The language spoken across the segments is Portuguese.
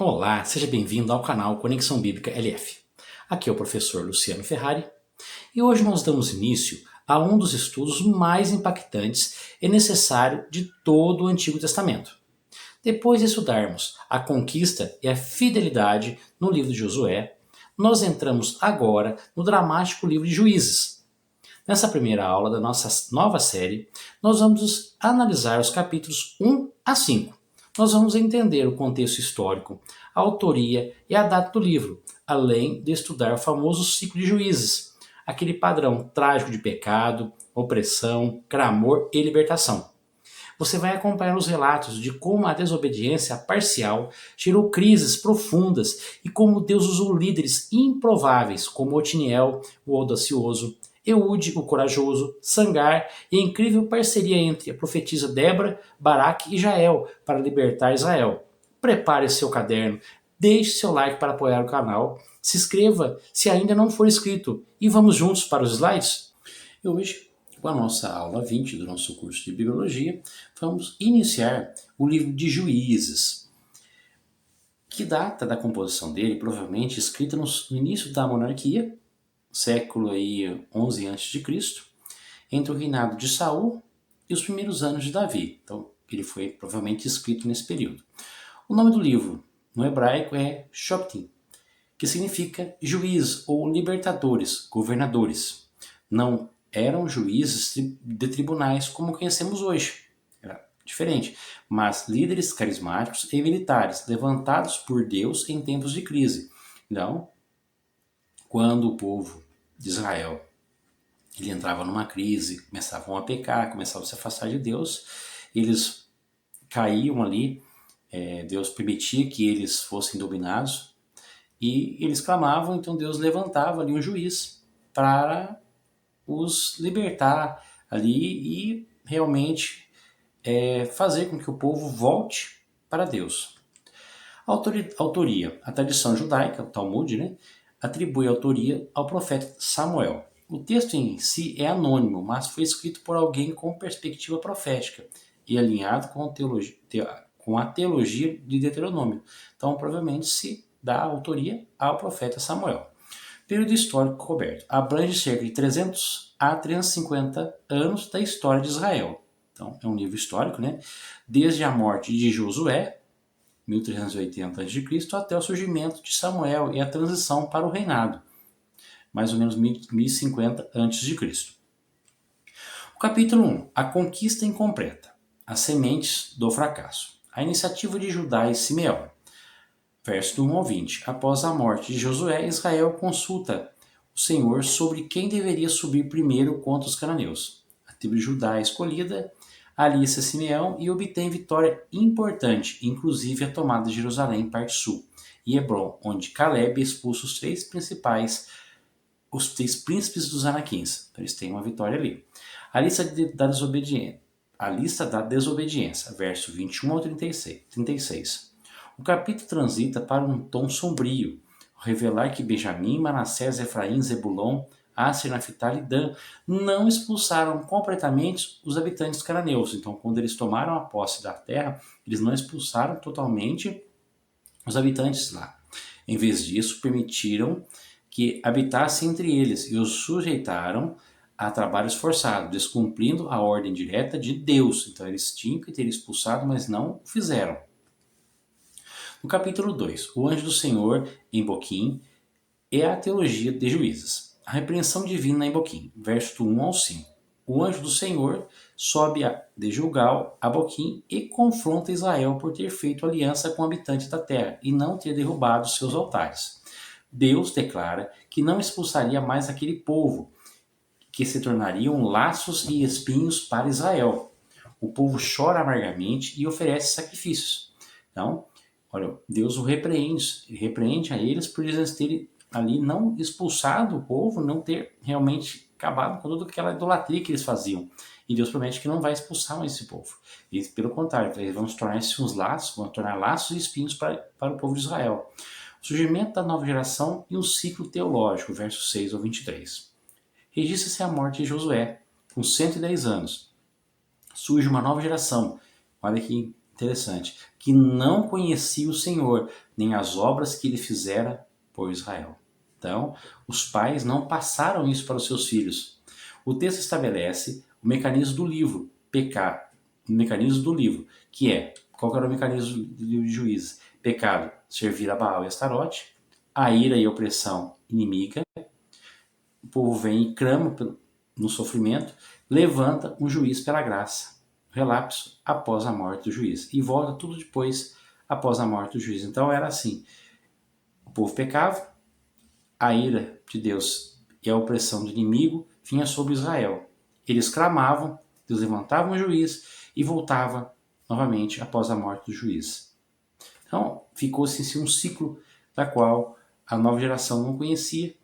Olá, seja bem-vindo ao canal Conexão Bíblica LF. Aqui é o professor Luciano Ferrari e hoje nós damos início a um dos estudos mais impactantes e necessário de todo o Antigo Testamento. Depois de estudarmos a conquista e a fidelidade no livro de Josué, nós entramos agora no dramático livro de Juízes. Nessa primeira aula da nossa nova série, nós vamos analisar os capítulos 1 a 5. Nós vamos entender o contexto histórico, a autoria e a data do livro, além de estudar o famoso ciclo de Juízes, aquele padrão trágico de pecado, opressão, clamor e libertação. Você vai acompanhar os relatos de como a desobediência parcial gerou crises profundas e como Deus usou líderes improváveis como Otiniel, o audacioso, Eude, o corajoso, Sangar e a incrível parceria entre a profetisa Débora, Baraque e Jael para libertar Israel. Prepare seu caderno, deixe seu like para apoiar o canal, se inscreva se ainda não for inscrito e vamos juntos para os slides? E hoje, com a nossa aula 20 do nosso curso de Bibliologia, vamos iniciar o livro de Juízes. Que data da composição dele? Provavelmente escrita no início da monarquia, século aí 11 a.C., entre o reinado de Saul e os primeiros anos de Davi. Então, ele foi provavelmente escrito nesse período. O nome do livro no hebraico é Shoftim, que significa juiz ou libertadores, governadores. Não eram juízes de tribunais como conhecemos hoje. Era diferente. Mas líderes carismáticos e militares levantados por Deus em tempos de crise. Então, quando o povo de Israel ele entrava numa crise, começavam a pecar, começavam a se afastar de Deus, eles caíam ali, Deus permitia que eles fossem dominados e eles clamavam, então Deus levantava ali um juiz para os libertar ali e realmente fazer com que o povo volte para Deus. Autoria. A tradição judaica, o Talmud, atribui a autoria ao profeta Samuel. O texto em si é anônimo, mas foi escrito por alguém com perspectiva profética e alinhado com a teologia de Deuteronômio. Então, provavelmente se dá a autoria ao profeta Samuel. Período histórico coberto. Abrange cerca de 300 a 350 anos da história de Israel. Então, é um livro histórico, Desde a morte de Josué, 1380 a.C., até o surgimento de Samuel e a transição para o reinado, mais ou menos 1050 a.C. O capítulo 1. A conquista incompleta. As sementes do fracasso. A iniciativa de Judá e Simeão. Verso do 1 ao 20. Após a morte de Josué, Israel consulta o Senhor sobre quem deveria subir primeiro contra os cananeus. A tribo de Judá é escolhida, alista Simeão e obtém vitória importante, inclusive a tomada de Jerusalém, parte sul, e Hebron, onde Caleb expulsa os três príncipes dos anaquins. Então eles têm uma vitória ali. A lista da desobediência, verso 21 ao 36. O capítulo transita para um tom sombrio, ao revelar que Benjamim, Manassés, Efraim, Zebulon, Asser, Naftali e Dan não expulsaram completamente os habitantes cananeus. Então, quando eles tomaram a posse da terra, eles não expulsaram totalmente os habitantes lá. Em vez disso, permitiram que habitassem entre eles e os sujeitaram a trabalhos forçados, descumprindo a ordem direta de Deus. Então, eles tinham que ter expulsado, mas não o fizeram. No capítulo 2, o anjo do Senhor em Boquim é a teologia de Juízes. A repreensão divina em Boquim, verso do 1 ao 5. O anjo do Senhor sobe de Gilgal a Boquim e confronta Israel por ter feito aliança com habitantes da terra e não ter derrubado seus altares. Deus declara que não expulsaria mais aquele povo, que se tornariam laços e espinhos para Israel. O povo chora amargamente e oferece sacrifícios. Então, olha, Deus o repreende a eles por eles terem ali não expulsado o povo, não ter realmente acabado com toda aquela idolatria que eles faziam. E Deus promete que não vai expulsar mais esse povo. E, pelo contrário, eles vão se tornar-se uns laços, vão tornar laços e espinhos para o povo de Israel. O surgimento da nova geração e um ciclo teológico, versos 6 ao 23. Registra-se a morte de Josué, com 110 anos. Surge uma nova geração, olha que interessante, que não conhecia o Senhor, nem as obras que ele fizera por Israel. Então, os pais não passaram isso para os seus filhos. O texto estabelece o mecanismo do livro, pecar, o mecanismo do livro, que é, qual que era o mecanismo do livro de Juízes? Pecado, servir a Baal e Astarote, a ira e a opressão inimiga, o povo vem e clama no sofrimento, levanta um juiz pela graça, relapso após a morte do juiz, e volta tudo depois após a morte do juiz. Então era assim, o povo pecava, a ira de Deus e a opressão do inimigo vinha sobre Israel. Eles clamavam, Deus levantava um juiz e voltava novamente após a morte do juiz. Então ficou-se assim, um ciclo da qual a nova geração não conhecia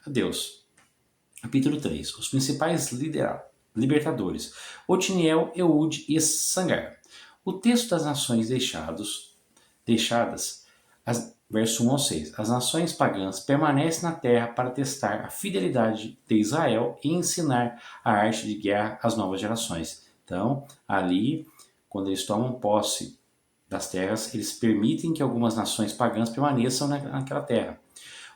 a Deus. Capítulo 3. Os principais libertadores. Otiniel, Eude e Sangar. O texto das nações deixadas, verso 1 ao 6. As nações pagãs permanecem na terra para testar a fidelidade de Israel e ensinar a arte de guerra às novas gerações. Então, ali, quando eles tomam posse das terras, eles permitem que algumas nações pagãs permaneçam naquela terra.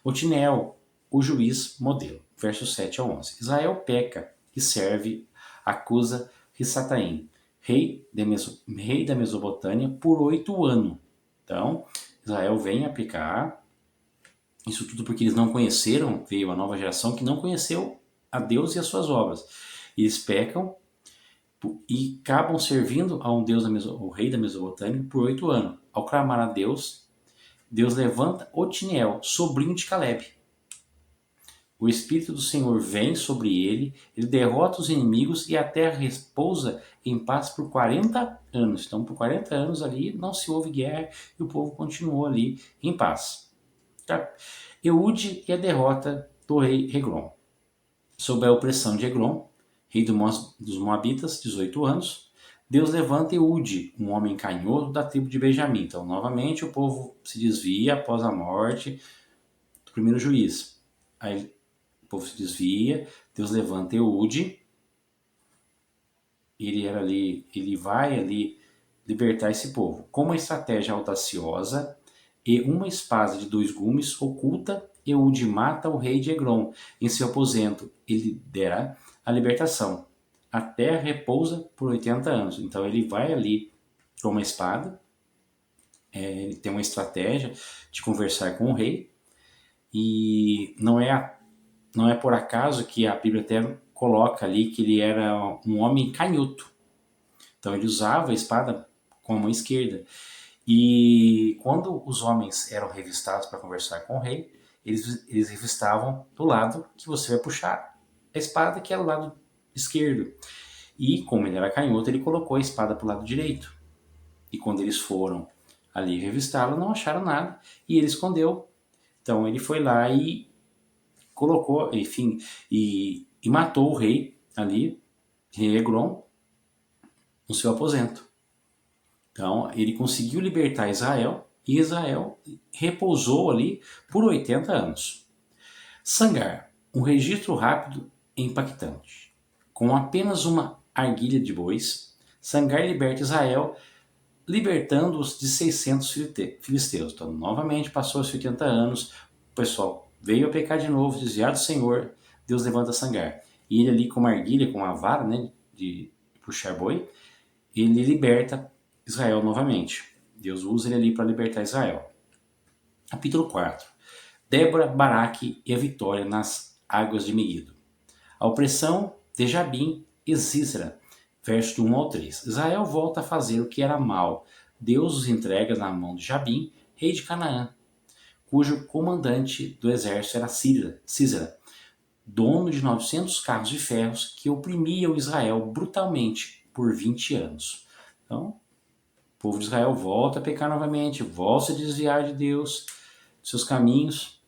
Otiniel, o juiz modelo. Versos 7 a 11. Israel peca e serve, acusa Rissataim, rei da Mesopotâmia, por 8 anos. Então, Israel vem a pecar, isso tudo porque eles não conheceram, veio a nova geração que não conheceu a Deus e as suas obras. Eles pecam e acabam servindo a um Deus, o rei da Mesopotâmia, por 8 anos. Ao clamar a Deus, Deus levanta Otiniel, sobrinho de Caleb. O Espírito do Senhor vem sobre ele, ele derrota os inimigos e a terra repousa em paz por 40 anos. Então, por 40 anos ali não se houve guerra e o povo continuou ali em paz. Tá? Eude e a derrota do rei Eglon. Sob a opressão de Eglon, rei dos Moabitas, 18 anos, Deus levanta Eude, um homem canhoto da tribo de Benjamim. Então, novamente, o povo se desvia após a morte do primeiro juiz. Aí, o povo se desvia, Deus levanta Eude, ele vai ali libertar esse povo. Com uma estratégia audaciosa e uma espada de 2 gumes oculta, Eude mata o rei de Eglon em seu aposento e lidera a libertação. A terra repousa por 80 anos. Então ele vai ali com uma espada, ele tem uma estratégia de conversar com o rei, e não é por acaso que a Bíblia até coloca ali que ele era um homem canhoto. Então ele usava a espada com a mão esquerda. E quando os homens eram revistados para conversar com o rei, eles revistavam do lado que você vai puxar a espada, que era o lado esquerdo. E como ele era canhoto, ele colocou a espada para o lado direito. E quando eles foram ali revistá-lo, não acharam nada e ele escondeu. Então ele foi lá e colocou, enfim, e matou o rei ali, rei Eglon, no seu aposento. Então ele conseguiu libertar Israel e Israel repousou ali por 80 anos. Sangar, um registro rápido e impactante. Com apenas uma arguilha de bois, Sangar liberta Israel, libertando-os de 600 filisteus. Então, novamente, passou os 80 anos, o pessoal veio a pecar de novo, desviar do Senhor, Deus levanta Sangar. E ele ali com uma arguilha, com uma vara, né, de puxar boi, ele liberta Israel novamente. Deus usa ele ali para libertar Israel. Capítulo 4. Débora, Baraque e a vitória nas águas de Megido. A opressão de Jabim e Sísera. Verso 1 ao 3. Israel volta a fazer o que era mal. Deus os entrega na mão de Jabim, rei de Canaã, cujo comandante do exército era Sísera, dono de 900 carros de ferros, que oprimia o Israel brutalmente por 20 anos. Então, o povo de Israel volta a pecar novamente, volta a se desviar de Deus, seus caminhos,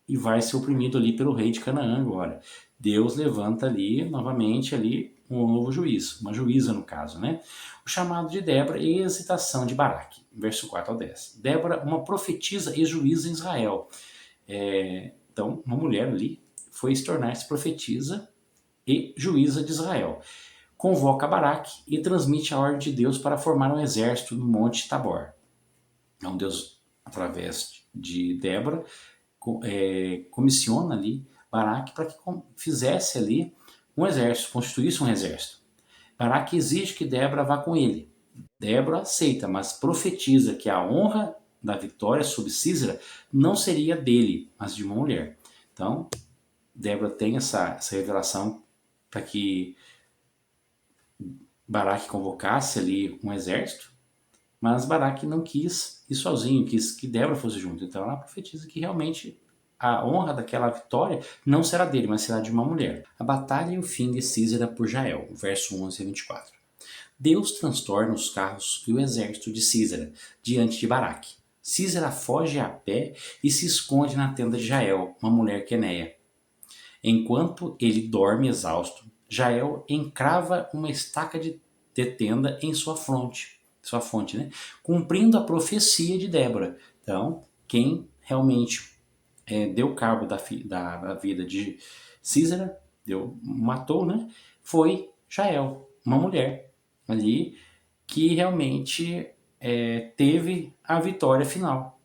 e vai ser oprimido ali pelo rei de Canaã agora. Deus levanta ali, novamente, ali um novo juiz, uma juíza no caso, né? O chamado de Débora e a hesitação de Baraque, verso 4 ao 10. Débora, uma profetisa e juíza em Israel. Então, uma mulher ali foi se tornar-se profetisa e juíza de Israel. Convoca Baraque e transmite a ordem de Deus para formar um exército no Monte Tabor. Então Deus através de Débora, comissiona ali Baraque para que fizesse ali um exército, constituísse um exército. Baraque exige que Débora vá com ele. Débora aceita, mas profetiza que a honra da vitória sobre Císera não seria dele, mas de uma mulher. Então, Débora tem essa revelação para que Baraque convocasse ali um exército, mas Baraque não quis ir sozinho, quis que Débora fosse junto. Então ela profetiza que realmente a honra daquela vitória não será dele, mas será de uma mulher. A batalha e o fim de Císera por Jael, verso 11 a 24. Deus transtorna os carros e o exército de Císera diante de Baraque. Císera foge a pé e se esconde na tenda de Jael, uma mulher queneia. Enquanto ele dorme exausto, Jael encrava uma estaca de tenda em sua fonte, né? Cumprindo a profecia de Débora. Então, quem realmente deu cabo da vida de Císera, matou, né? Foi Jael, uma mulher ali que realmente teve a vitória final.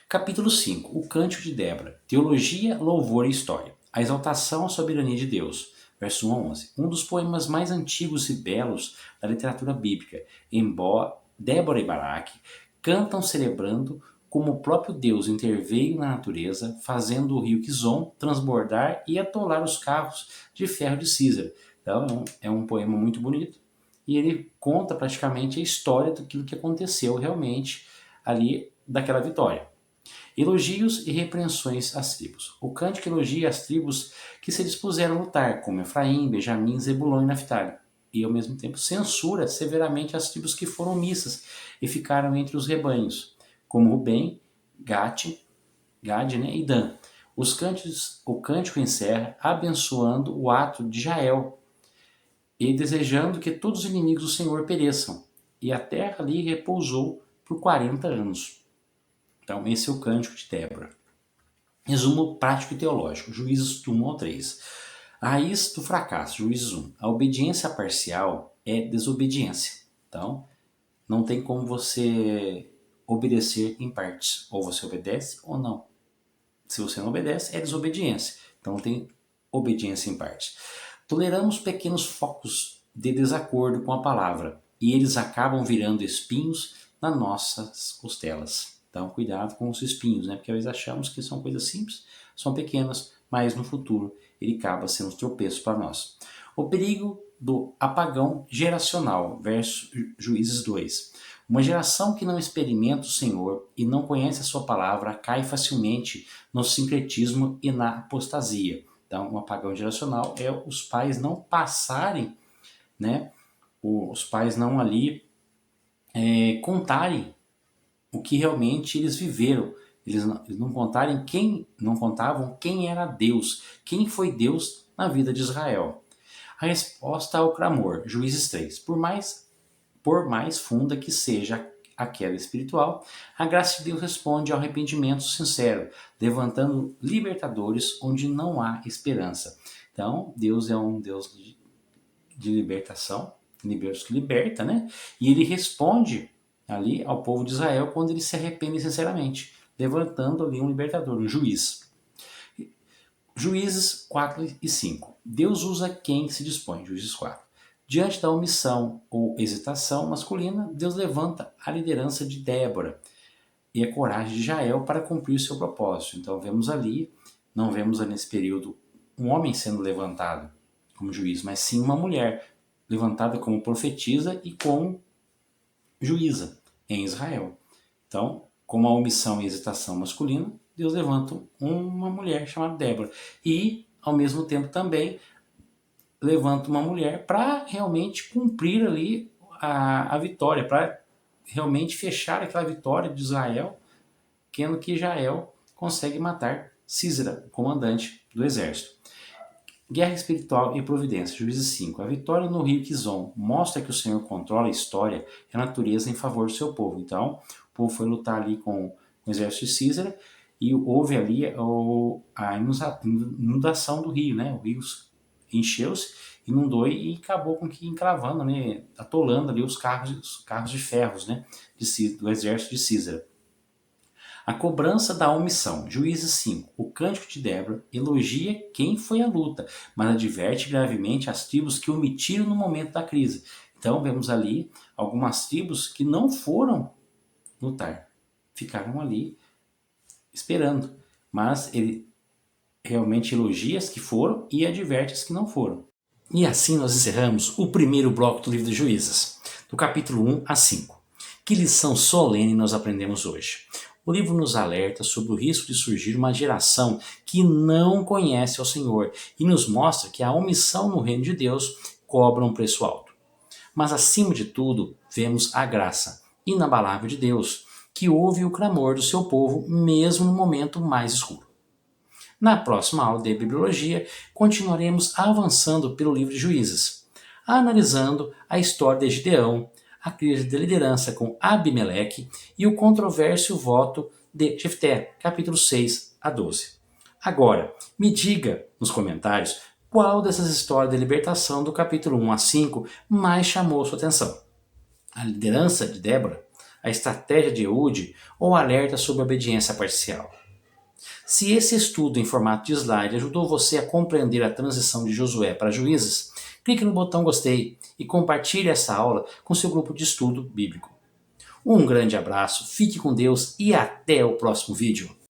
Capítulo 5. O Cântico de Débora. Teologia, louvor e história. A exaltação à soberania de Deus. Verso 1 a 11. Um dos poemas mais antigos e belos da literatura bíblica. Embora Débora e Baraque cantam celebrando como o próprio Deus interveio na natureza, fazendo o rio Quizon transbordar e atolar os carros de ferro de Císera. Então é um poema muito bonito e ele conta praticamente a história daquilo que aconteceu realmente ali daquela vitória. Elogios e repreensões às tribos. O cântico elogia as tribos que se dispuseram a lutar, como Efraim, Benjamim, Zebulon e Naftali, e ao mesmo tempo censura severamente as tribos que foram omissas e ficaram entre os rebanhos, como Rubem, Gad, né, e Dan. O cântico encerra abençoando o ato de Jael e desejando que todos os inimigos do Senhor pereçam. E a terra ali repousou por 40 anos. Então, esse é o cântico de Débora. Resumo prático e teológico. Juízes 1 ao 3. A raiz do fracasso. Juízes 1. A obediência parcial é desobediência. Então, não tem como você obedecer em partes. Ou você obedece ou não. Se você não obedece, é desobediência. Então, tem obediência em partes. Toleramos pequenos focos de desacordo com a palavra e eles acabam virando espinhos nas nossas costelas. Então, cuidado com os espinhos, né? Porque às vezes achamos que são coisas simples, são pequenas, mas no futuro ele acaba sendo um tropeço para nós. O perigo do apagão geracional, verso Juízes 2. Uma geração que não experimenta o Senhor e não conhece a sua palavra cai facilmente no sincretismo e na apostasia. Então, um apagão geracional é os pais não passarem, né? Os pais não ali contarem o que realmente eles viveram. Eles não contavam quem era Deus, quem foi Deus na vida de Israel. A resposta ao clamor, Juízes 3. Por mais funda que seja a queda espiritual, a graça de Deus responde ao arrependimento sincero, levantando libertadores onde não há esperança. Então, Deus é um Deus de libertação, Deus que liberta, né? E ele responde ali ao povo de Israel quando eles se arrependem sinceramente, levantando ali um libertador, um juiz. Juízes 4 e 5. Deus usa quem se dispõe, Juízes 4. Diante da omissão ou hesitação masculina, Deus levanta a liderança de Débora e a coragem de Jael para cumprir o seu propósito. Então não vemos ali nesse período um homem sendo levantado como juiz, mas sim uma mulher levantada como profetisa e como juíza em Israel. Então, como a omissão e hesitação masculina, Deus levanta uma mulher chamada Débora. E, ao mesmo tempo, também levanta uma mulher para realmente cumprir ali a vitória, para realmente fechar aquela vitória de Israel, querendo que Jael consegue matar Císera, o comandante do exército. Guerra espiritual e providência, Juízes 5. A vitória no rio Quizon mostra que o Senhor controla a história e a natureza em favor do seu povo. Então, o povo foi lutar ali com o exército de Císera e houve ali a inundação do rio, né? O rio encheu-se inundou e acabou com que encravando, né, atolando ali os carros de ferros, né, do exército de Císara. A cobrança da omissão. Juízes 5. O cântico de Débora elogia quem foi à luta, mas adverte gravemente as tribos que omitiram no momento da crise. Então vemos ali algumas tribos que não foram lutar, ficaram ali esperando. Mas ele realmente elogia as que foram e adverte as que não foram. E assim nós encerramos o primeiro bloco do livro de Juízes, do capítulo 1 a 5. Que lição solene nós aprendemos hoje? O livro nos alerta sobre o risco de surgir uma geração que não conhece ao Senhor e nos mostra que a omissão no reino de Deus cobra um preço alto. Mas acima de tudo, vemos a graça inabalável de Deus, que ouve o clamor do seu povo mesmo no momento mais escuro. Na próxima aula de Bibliologia, continuaremos avançando pelo livro de Juízes, analisando a história de Gideão, a crise de liderança com Abimeleque e o controverso voto de Jefté, capítulo 6 a 12. Agora, me diga nos comentários qual dessas histórias de libertação do capítulo 1 a 5 mais chamou sua atenção. A liderança de Débora, a estratégia de Eude ou o alerta sobre a obediência parcial? Se esse estudo em formato de slide ajudou você a compreender a transição de Josué para Juízes, clique no botão gostei e compartilhe essa aula com seu grupo de estudo bíblico. Um grande abraço, fique com Deus e até o próximo vídeo.